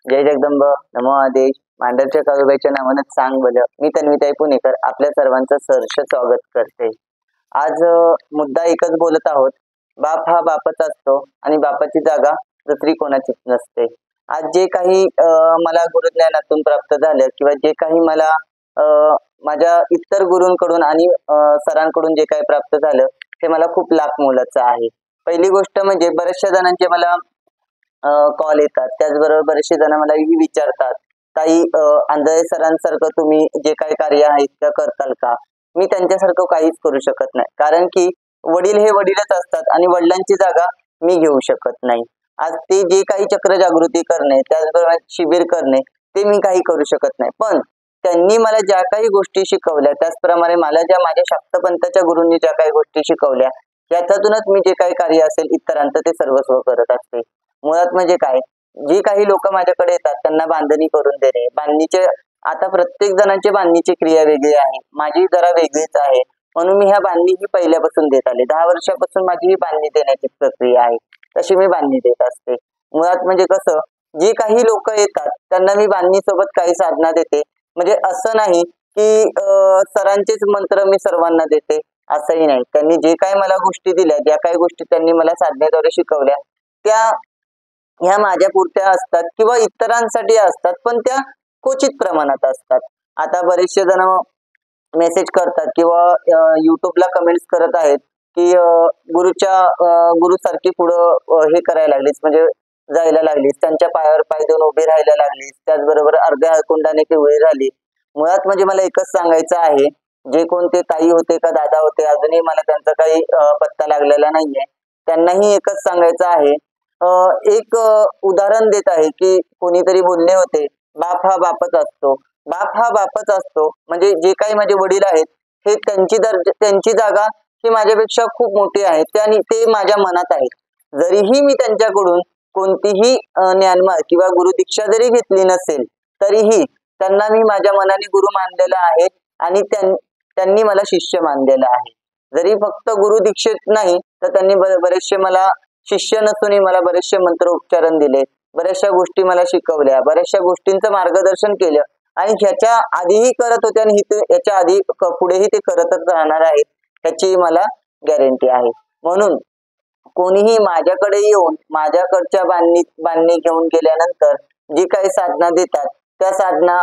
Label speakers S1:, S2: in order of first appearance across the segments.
S1: जय जगदंब नमो आदेश मांडरच्या काळूबाईच्या नावानं सांग बल मी तन्वीताई पुणेकर आपल्या सर्वांचं सहर्ष स्वागत करते। आज मुद्दा एकच बोलत आहोत। बाप हा बापच असतो आणि बापाची जागा दुसरी कोणाचीच नसते। आज जे काही मला गुरुज्ञानातून प्राप्त झालं किंवा जे काही मला माझ्या इतर गुरूंकडून आणि सरांकडून जे काही प्राप्त झालं ते मला खूप लाख मोलाचं आहे। पहिली गोष्ट म्हणजे बऱ्याचशा जणांचे मला कॉल येतात, त्याचबरोबर बरेचसे जण मला ही विचारतात, ताई आंधळे सरांसारखं तुम्ही जे काही कार्य आहे ते करताल का? मी त्यांच्यासारखं काहीच करू शकत नाही, कारण की वडील हे वडीलच असतात आणि वडिलांची जागा मी घेऊ शकत नाही। आज ते जे काही चक्र जागृती करणे, त्याचबरोबर शिबिर करणे ते मी काही करू शकत नाही, पण त्यांनी मला ज्या काही गोष्टी शिकवल्या त्याचप्रमाणे मला ज्या माझ्या शाक्तपंथाच्या गुरूंनी ज्या काही गोष्टी शिकवल्या त्याच्यातूनच मी जे काही कार्य असेल इतरांचं ते सर्वस्व करत असते। मुळात म्हणजे काय, जी काही लोक माझ्याकडे येतात त्यांना बांधणी करून देणे, बांधणीचे आता प्रत्येक जणांची बांधणीची क्रिया वेगळी आहे, माझी जरा वेगळीच आहे, म्हणून मी ह्या बांधणी ही पहिल्यापासून देत आले। 10 वर्षापासून माझी ही बांधणी देण्याची प्रक्रिया आहे, तशी मी बांधणी देत असते। मुळात म्हणजे कसं, जी काही लोक येतात त्यांना मी बांधणी सोबत काही साधना देते, म्हणजे असं नाही की सरांचेच मंत्र मी सर्वांना देते असंही नाही। त्यांनी जे काही मला गोष्टी दिल्या, ज्या काही गोष्टी त्यांनी मला साधनेद्वारे शिकवल्या त्या ह्या माझ्या पुरत्या असतात किंवा इतरांसाठी असतात, पण त्या क्वचित प्रमाणात असतात। आता बरेचसे जण मेसेज करतात किंवा युट्यूबला कमेंट्स करत आहेत की गुरुसारखी पुढं हे करायला लागलीस, म्हणजे जायला लागलीस, त्यांच्या पायावर पाय देऊन उभी राहायला लागलीस, त्याचबरोबर अर्ध्या कुंडाने पिवळी झाली। मुळात म्हणजे मला एकच सांगायचं आहे, जे कोणते ताई होते का दादा होते अजूनही मला त्यांचा काही पत्ता लागलेला नाहीये, त्यांनाही एकच सांगायचं आहे। एक उदाहरण देत आहे की कोणीतरी बोलले होते, बाप हा बापच असतो। बाप हा बापच असतो म्हणजे जे काही माझे वडील आहेत हे त्यांची जागा ही माझ्यापेक्षा खूप मोठी आहे, आणि ते माझ्या मनात आहे। जरीही मी त्यांच्याकडून कोणतीही ज्ञानमाळ किंवा गुरुदीक्षा जरी घेतली नसेल तरीही त्यांना मी माझ्या मनाने गुरु मानलेला आहे आणि त्यांनी मला शिष्य मानलेला आहे। जरी फक्त गुरुदीक्षेत नाही तर त्यांनी बरेचसे मला शिष्य नसूनही मला बरेचसे मंत्र उच्चारण दिले, बऱ्याचशा गोष्टी मला शिकवल्या, बऱ्याचशा गोष्टींचं मार्गदर्शन केलं आणि ह्याच्या आधीही करत होते आणि याच्या आधी पुढेही ते करतच राहणार आहेत ह्याची मला गॅरंटी आहे। म्हणून कोणीही माझ्याकडे येऊन माझ्याकडच्या बांधणी घेऊन गेल्यानंतर जी काही साधना देतात त्या साधना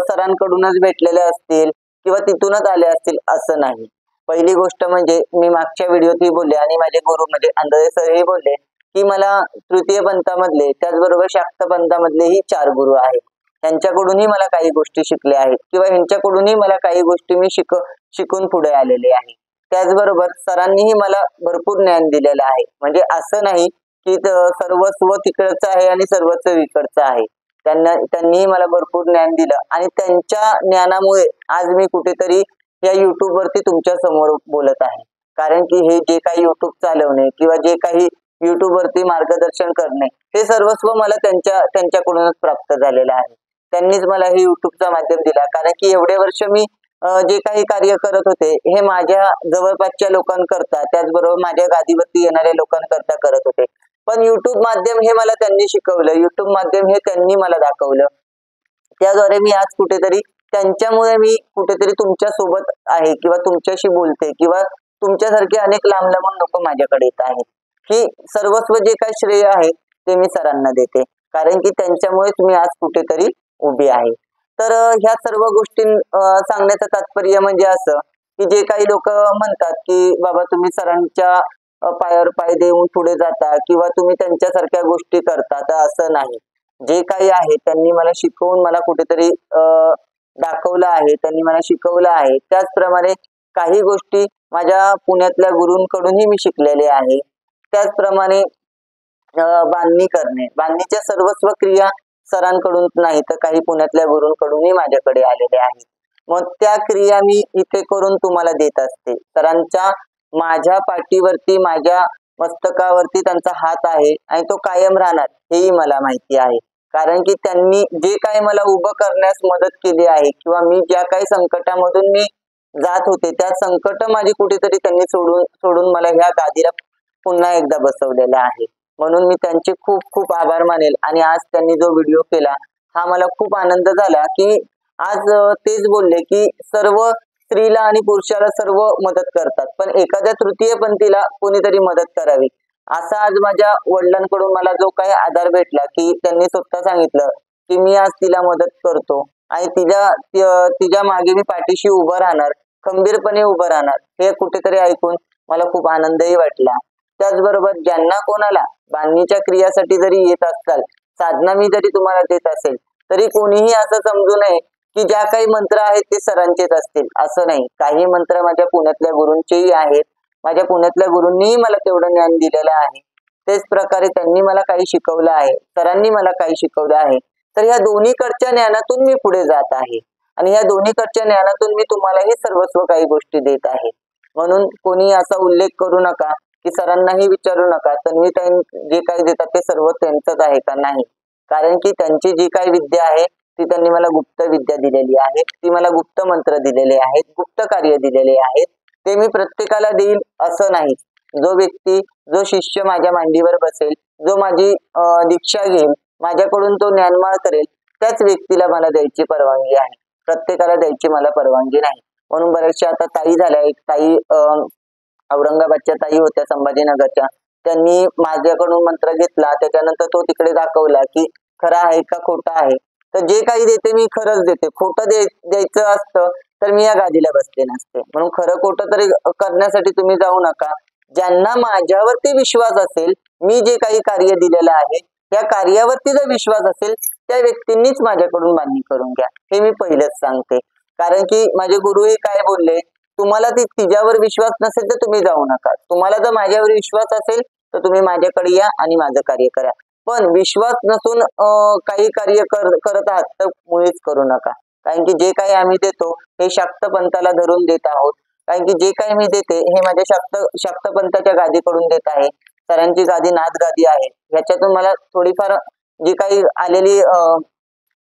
S1: सरांकडूनच भेटलेल्या असतील किंवा तिथूनच आल्या असतील असं नाही। पहिली गोष्ट म्हणजे मी मागच्या व्हिडिओतही बोलले आणि माझे गुरु म्हणजे आंधळे सरही बोलले की मला तृतीय पंथामधले त्याचबरोबर शाक्त पंथामधलेही 4 गुरु आहेत, त्यांच्याकडूनही मला काही गोष्टी शिकल्या आहेत किंवा ह्यांच्याकडूनही मला काही गोष्टी मी शिकून पुढे आलेले आहे। त्याचबरोबर सरांनीही मला भरपूर ज्ञान दिलेलं आहे, म्हणजे असं नाही की सर्वस्व तिकडचं आहे आणि सर्वच इकडचं आहे। त्यांनीही मला भरपूर ज्ञान दिलं आणि त्यांच्या ज्ञानामुळे आज मी कुठेतरी या युट्यूब वरती तुमच्या समोर बोलत आहे, कारण की हे जे काही युट्यूब चालवणे किंवा जे काही युट्यूब वरती मार्गदर्शन करणे हे सर्वस्व मला त्यांच्याकडूनच प्राप्त झालेलं आहे। त्यांनीच मला हे युट्यूबचा माध्यम दिला, कारण की एवढे वर्ष मी जे काही कार्य करत होते हे माझ्या जवळपासच्या लोकांकरता त्याचबरोबर माझ्या गादीवरती येणाऱ्या लोकांकरता करत होते, पण युट्यूब माध्यम हे मला त्यांनी शिकवलं, युट्यूब माध्यम हे त्यांनी मला दाखवलं, त्याद्वारे मी आज कुठेतरी त्यांच्यामुळे मी कुठेतरी तुमच्या सोबत आहे किंवा तुमच्याशी बोलते किंवा तुमच्यासारखे अनेक लांब लांबून लोक माझ्याकडे येत आहेत। ही सर्वस्व जे काही श्रेय आहे ते मी सरांना देते, कारण की त्यांच्यामुळेच मी आज कुठेतरी उभी आहे। तर ह्या सर्व गोष्टी सांगण्याचं तात्पर्य म्हणजे असं की जे काही लोक म्हणतात की बाबा तुम्ही सरांच्या पायावर पाय देऊन पुढे जाता किंवा तुम्ही त्यांच्यासारख्या गोष्टी करता, तर असं नाही। जे काही आहे त्यांनी मला शिकवून मला कुठेतरी दाखवलं आहे, त्यांनी मला शिकवलं आहे, त्याचप्रमाणे काही गोष्टी माझ्या पुण्यातल्या गुरूंकडूनही मी शिकलेले आहे। त्याचप्रमाणे बांधणी करणे, बांधणीच्या सर्वस्व क्रिया सरांकडून नाही तर काही पुण्यातल्या गुरूंकडूनही माझ्याकडे आलेल्या आहेत, मग त्या क्रिया मी इथे करून तुम्हाला देत असते। सरांच्या माझ्या पाठीवरती माझ्या मस्तकावरती त्यांचा हात आहे आणि तो कायम राहणार हेही मला माहिती आहे, कारण की त्यांनी जे काही मला उभं करण्यास मदत केली आहे किंवा मी ज्या काही संकटामधून मी जात होते त्या संकट माझी कुठेतरी त्यांनी सोडून मला ह्या गादीला पुन्हा एकदा बसवलेलं आहे। म्हणून मी त्यांचे खूप खूप आभार मानेल. आणि आज त्यांनी जो व्हिडिओ केला हा मला खूप आनंद झाला, की आज तेच बोलले की सर्व स्त्रीला आणि पुरुषाला सर्व मदत करतात, पण एखाद्या तृतीयपंथीला कोणीतरी मदत करावी. असा आज माझ्या वडिलांकडून मला जो काही आधार भेटला, की त्यांनी स्वतः सांगितलं की मी आज तिला मदत करतो आणि तिच्या मागे मी पाठीशी उभं राहणार, खंबीरपणे उभं राहणार. हे कुठेतरी ऐकून मला खूप आनंदही वाटला. त्याचबरोबर ज्यांना कोणाला बांधणीच्या क्रियासाठी जरी येत असताल, साधना मी जरी तुम्हाला देत असेल, तरी कोणीही असं समजू नये की ज्या काही मंत्र आहेत ते सरांचेच असतील, असं नाही. काही मंत्र माझ्या पुण्यातल्या गुरूंचेही आहेत. माझ्या पुण्यातल्या गुरूंनीही मला तेवढं ज्ञान दिलेलं आहे. तेच प्रकारे त्यांनी मला काही शिकवलं आहे, सरांनी मला काही शिकवलं आहे. तर ह्या दोन्हीकडच्या ज्ञानातून मी पुढे जात आहे आणि ह्या दोन्हीकडच्या ज्ञानातून मी तुम्हालाही सर्वस्व काही गोष्टी देत आहे. म्हणून कोणी असा उल्लेख करू नका की सरांनाही विचारू नका तन्वीताई जे काही देतात ते सर्व त्यांचंच आहे का, नाही. कारण की त्यांची जी काही विद्या आहे ती त्यांनी मला गुप्त विद्या दिलेली आहे, ती मला गुप्त मंत्र दिलेले आहेत, गुप्त कार्य दिलेले आहेत. ते मी प्रत्येकाला देईल असं नाही. जो व्यक्ती, जो शिष्य माझ्या मांडीवर बसेल, जो माझी दीक्षा घेईल, माझ्याकडून तो ज्ञानमाळ करेल, त्याच व्यक्तीला मला द्यायची परवानगी आहे. प्रत्येकाला द्यायची मला परवानगी नाही. म्हणून बऱ्याचशा आता ताई झाल्या, एक ताई औरंगाबादच्या ताई होत्या संभाजीनगरच्या, त्यांनी माझ्याकडून मंत्र घेतला, त्याच्यानंतर तो तिकडे दाखवला की खरा आहे का खोटा आहे. तर जे काही देते मी खरंच देते, खोटं द्यायचं असतं तर मी या गादीला बसले नसते. म्हणून खरं खोटं तरी करण्यासाठी तुम्ही जाऊ नका. ज्यांना माझ्यावरती विश्वास असेल, मी जे काही कार्य दिलेलं आहे त्या कार्यावरती जर विश्वास असेल, त्या व्यक्तींनीच माझ्याकडून बांधणी करून घ्या, हे मी पहिलेच सांगते. कारण की माझे गुरुही काय बोलले, तुम्हाला तिच्यावर विश्वास नसेल तर तुम्ही जाऊ नका. तुम्हाला जर माझ्यावर विश्वास असेल तर तुम्ही माझ्याकडे या आणि माझं कार्य करा. पण विश्वास नसून काही कार्य करत आहात तर मुळीच करू नका. कारण की जे काही आम्ही देतो हे शाक्त पंथाला धरून देत आहोत. कारण की जे काही मी देते हे माझ्या शाक्त पंथाच्या गादीकडून देत आहे. सरांची गादी नाथ गादी आहे. ह्याच्यातून मला थोडीफार जी काही आलेली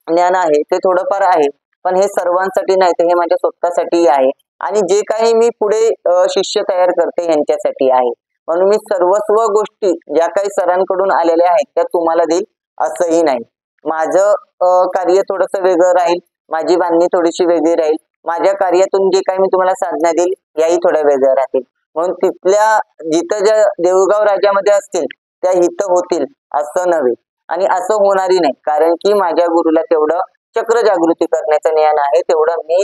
S1: ज्ञान आहे ते थोडंफार आहे, पण हे सर्वांसाठी नाही, तर हे माझ्या स्वतःसाठी आहे. आणि जे काही मी पुढे शिष्य तयार करते यांच्यासाठी आहे. म्हणून मी सर्वस्व गोष्टी ज्या काही सरांकडून आलेल्या आहेत त्या तुम्हाला देईल असंही नाही. माझं कार्य थोडंसं वेगळं राहील, माझी बांधणी थोडीशी वेगळी राहील, माझ्या कार्यातून जे काही मी तुम्हाला साधना देईल याही थोड्या वेगळ्या राहतील. म्हणून तिथल्या जिथं ज्या देऊळगाव राज्यामध्ये असतील त्या हितं होतील असं नव्हे आणि असं होणारी नाही. कारण की माझ्या गुरुला तेवढं चक्र जागृती करण्याचं ज्ञान आहे, तेवढं मी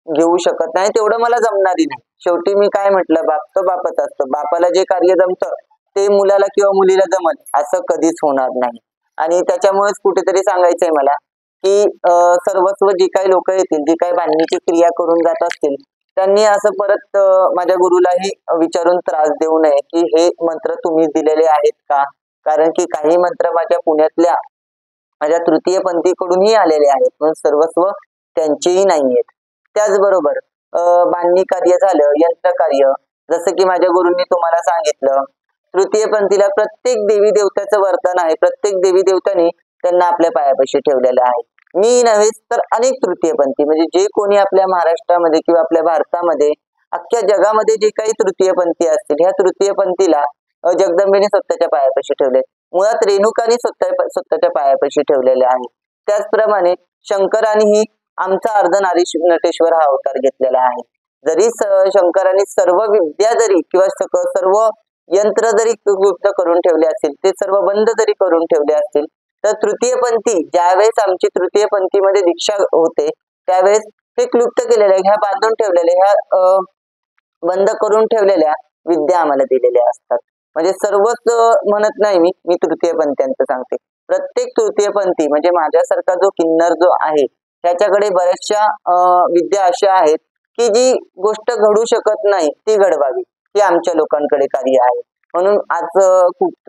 S1: घेऊ शकत नाही, तेवढं मला जमणारी नाही. शेवटी मी काय म्हटलं, बाप तो बापच असतो. बापाला जे कार्य जमतं ते मुलाला किंवा मुलीला जमत असं कधीच होणार नाही. आणि त्याच्यामुळेच कुठेतरी सांगायचंय मला की सर्वस्व जी काही लोक येतील, जी काही बांधणीची क्रिया करून जात असतील, त्यांनी असं परत माझ्या गुरुलाही विचारून त्रास देऊ नये की हे मंत्र तुम्ही दिलेले आहेत का. कारण की काही मंत्र माझ्या पुण्यातल्या माझ्या तृतीयपंथीकडूनही आलेले आहेत, पण सर्वस्व त्यांचेही नाहीयेत. त्याचबरोबर बांधणी कार्य झालं, यंत्र कार्य, जसं की माझ्या गुरूंनी तुम्हाला सांगितलं, तृतीयपंथीला प्रत्येक देवी देवताचं वर्तन आहे. प्रत्येक देवी देवतांनी त्यांना आपल्या पायापाशी ठेवलेलं आहे. मी नव्हेच तर अनेक तृतीयपंथी, म्हणजे जे कोणी आपल्या महाराष्ट्रामध्ये किंवा आपल्या भारतामध्ये, अख्ख्या जगामध्ये जे काही तृतीयपंथी असतील, ह्या तृतीयपंथीला जगदंबेने स्वतःच्या पायापाशी ठेवले. मुळात रेणुकाने स्वतःच्या पायापाशी ठेवलेले आहे. त्याचप्रमाणे शंकरानेही आमचा अर्धनारीश्वर हा अवतार घेतलेला आहे. जरी शंकराने सर्व विद्या जरी किंवा सर्व यंत्र जरी गुप्त करून ठेवले असतील, ते सर्व बंद जरी करून ठेवले असतील, तर तृतीयपंथी ज्यावेळेस आमची तृतीयपंथीमध्ये दीक्षा होते त्यावेळेस हे क्लुप्त केलेल्या, ह्या बांधून ठेवलेल्या, ह्या बंद करून ठेवलेल्या विद्या आम्हाला दिलेल्या असतात. म्हणजे सर्वच म्हणत नाही मी तृतीयपंथीयांचं सांगते. प्रत्येक तृतीयपंथी म्हणजे माझ्यासारखा जो किन्नर जो आहे त्याच्याकडे बऱ्याचशा विद्या अशा आहेत की जी गोष्ट घडू शकत नाही ती घडवावी, ही आमच्या लोकांकडे कार्य आहे. म्हणून आज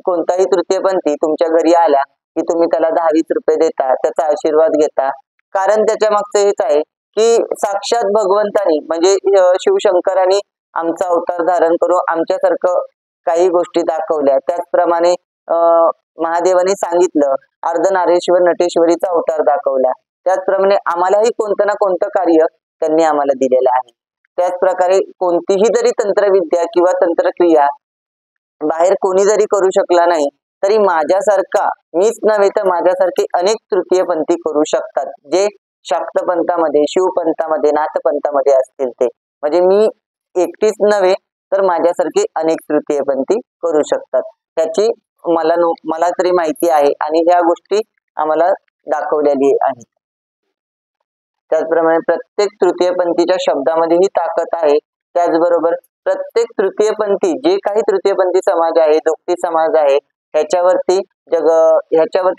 S1: कोणताही तृतीयपंथी तुमच्या घरी आला की तुम्ही त्याला 10-20 रुपये देता, त्याचा आशीर्वाद घेता. कारण त्याच्या मागचं हेच आहे की साक्षात भगवंतानी म्हणजे शिवशंकरांनी आमचा अवतार धारण करून आमच्यासारखं काही गोष्टी दाखवल्या. त्याचप्रमाणे महादेवाने सांगितलं, अर्धनारेश्वर नटेश्वरीचा अवतार दाखवला. त्याचप्रमाणे आम्हालाही कोणतं ना कोणतं कार्य त्यांनी आम्हाला दिलेलं आहे. त्याचप्रकारे कोणतीही जरी तंत्रविद्या किंवा तंत्रक्रिया बाहेर कोणी जरी करू शकला नाही, तरी माझ्यासारखा मीच नव्हे तर माझ्यासारखे अनेक तृतीयपंथी करू शकतात, जे शाक्तपंथामध्ये, शिवपंथामध्ये, नाथपंथामध्ये असतील ते. म्हणजे मी एकटीच नव्हे तर माझ्यासारखे अनेक तृतीयपंथी करू शकतात. त्याची मला तरी माहिती आहे आणि ह्या गोष्टी आम्हाला दाखवलेली आहे. त्याचप्रमाणे प्रत्येक तृतीयपंथीच्या शब्दामध्ये ही ताकद आहे. त्याचबरोबर प्रत्येक तृतीयपंथी, जे काही तृतीयपंथी समाज आहे, जोगती समाज आहे, ह्याच्यावरती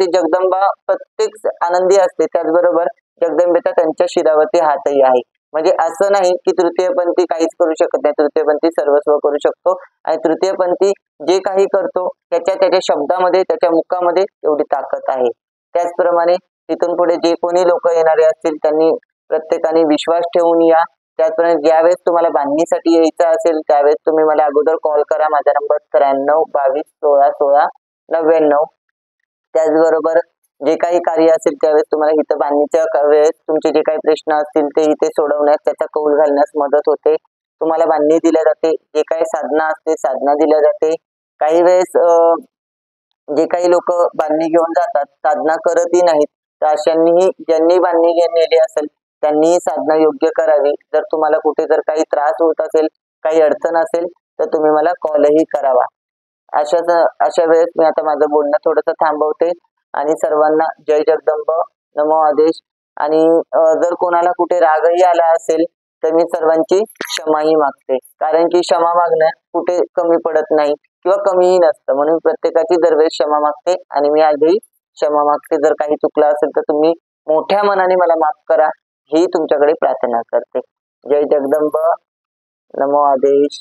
S1: जगदंबा प्रत्येक आनंदी असते. त्याचबरोबर जगदंबेचा त्यांच्या शिरावरती हातही आहे. म्हणजे असं नाही की तृतीयपंथी काहीच करू शकत नाही, तृतीयपंथी सर्वस्व करू शकतो आणि तृतीयपंथी जे काही करतो त्याच्या शब्दामध्ये, त्याच्या मुखामध्ये एवढी ताकद आहे. त्याचप्रमाणे तिथून पुढे जे कोणी लोक येणारे असतील त्यांनी प्रत्येकाने विश्वास ठेवून या. त्याचप्रमाणे ज्यावेळेस तुम्हाला बांधणीसाठी यायचं असेल त्यावेळेस तुम्ही मला अगोदर कॉल करा. माझा नंबर 93 22 16 16 99. त्याचबरोबर जे काही कार्य असेल त्यावेळेस तुम्हाला इथं बांधणीच्या वेळेस तुमचे जे काही प्रश्न असतील ते इथे सोडवण्यास, त्याचा कौल घालण्यास मदत होते. तुम्हाला बांधणी दिल्या जाते, जे काही साधना असते साधना दिल्या जाते. काही वेळेस जे काही लोक बांधणी घेऊन जातात, साधना करतही नाहीत, तर अशांनीही, ज्यांनी बांधणी नेली असेल त्यांनी साधना योग्य करावी. जर तुम्हाला कुठे जर काही त्रास होत असेल, काही अडचण असेल तर तुम्ही मला कॉलही करावा. अशा वेळेस मी आता माझं बोलणं थोडंसं थांबवते आणि सर्वांना जय जगदंब, नमो आदेश. आणि जर कोणाला कुठे रागही आला असेल तर मी सर्वांची क्षमाही मागते, कारण की क्षमा मागणं कुठे कमी पडत नाही किंवा कमीही नसतं. म्हणून प्रत्येकाची दरवेळेस क्षमा मागते आणि मी आजही क्षमा मागते. जर काही चुकलं असेल तर तुम्ही मोठ्या मनाने मला माफ करा, ही तुमच्याकडे प्रार्थना करते. जय जगदंब, नमो आदेश,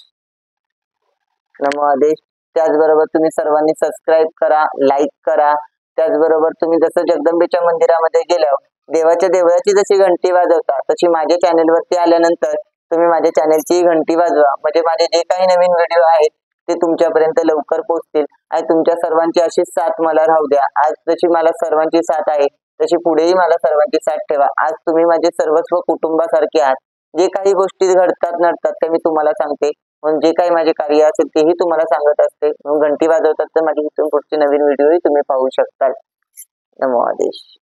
S1: नमो आदेश. त्याचबरोबर तुम्ही सर्वांनी सबस्क्राईब करा, लाईक करा. त्याचबरोबर तुम्ही जसं जगदंबेच्या मंदिरामध्ये गेल्यावर देवाच्या देवळाची जशी घंटी वाजवता, तशी माझ्या चॅनेलवरती आल्यानंतर तुम्ही माझ्या चॅनेलची घंटी वाजवा. म्हणजे माझे जे काही नवीन व्हिडिओ आहेत ते तुमच्यापर्यंत लवकर पोहोचतील आणि तुमच्या सर्वांची अशीच साथ मला राहू द्या. आज जशी मला सर्वांची साथ आहे तशी पुढेही मला सर्वांची साथ ठेवा. आज तुम्ही माझे सर्वस्व कुटुंबासारखे आहात. जे काही गोष्टी घडतात नडतात ते मी तुम्हाला सांगते, म्हणून जे काही माझे कार्य असेल तेही तुम्हाला सांगत असते. मग घंटी वाजवतात तर माझी इथून पुढचे नवीन व्हिडिओही तुम्ही पाहू शकता. नमो आदेश.